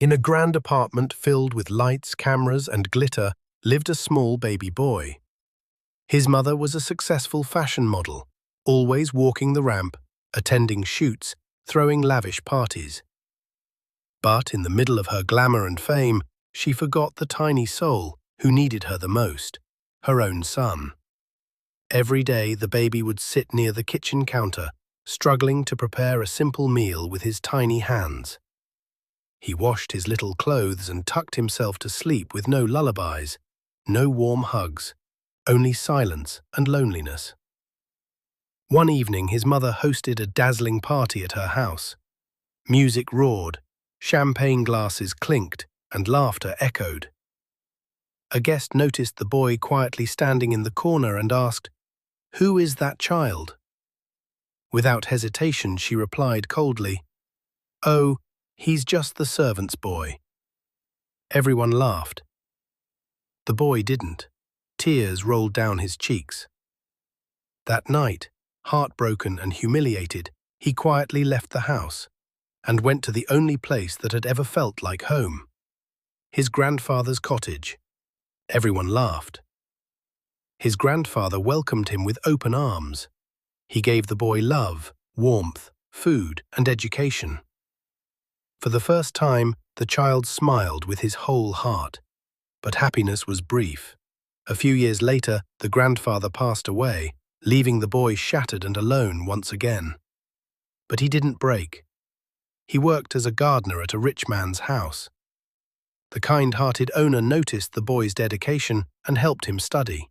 In a grand apartment filled with lights, cameras, and glitter lived a small baby boy. His mother was a successful fashion model, always walking the ramp, attending shoots, throwing lavish parties. But in the middle of her glamour and fame, she forgot the tiny soul who needed her the most, her own son. Every day the baby would sit near the kitchen counter, struggling to prepare a simple meal with his tiny hands. He washed his little clothes and tucked himself to sleep with no lullabies, no warm hugs, only silence and loneliness. One evening his mother hosted a dazzling party at her house. Music roared, champagne glasses clinked, and laughter echoed. A guest noticed the boy quietly standing in the corner and asked, "Who is that child?" Without hesitation, she replied coldly, "Oh, he's just the servant's boy." Everyone laughed. The boy didn't. Tears rolled down his cheeks. That night, heartbroken and humiliated, he quietly left the house and went to the only place that had ever felt like home, his grandfather's cottage. Everyone laughed. His grandfather welcomed him with open arms. He gave the boy love, warmth, food, and education. For the first time, the child smiled with his whole heart. But happiness was brief. A few years later, the grandfather passed away, leaving the boy shattered and alone once again. But he didn't break. He worked as a gardener at a rich man's house. The kind-hearted owner noticed the boy's dedication and helped him study.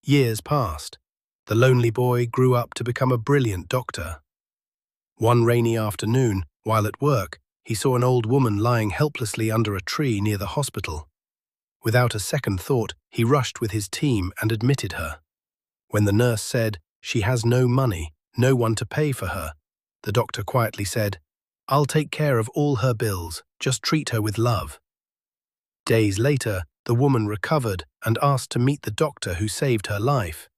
Years passed. The lonely boy grew up to become a brilliant doctor. One rainy afternoon, while at work, he saw an old woman lying helplessly under a tree near the hospital. Without a second thought, he rushed with his team and admitted her. When the nurse said, "She has no money, no one to pay for her," the doctor quietly said, "I'll take care of all her bills, just treat her with love." Days later, the woman recovered and asked to meet the doctor who saved her life.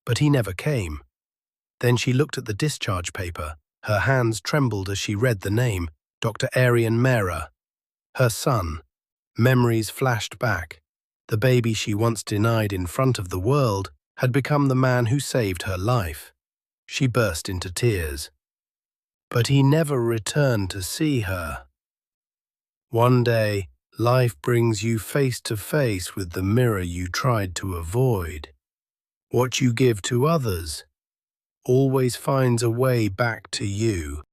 But he never came. Then she looked at the discharge paper. Her hands trembled as she read the name, Dr. Arian Mehra. Her son. Memories flashed back. The baby she once denied in front of the world had become the man who saved her life. She burst into tears. But he never returned to see her. One day, life brings you face to face with the mirror you tried to avoid. What you give to others always finds a way back to you.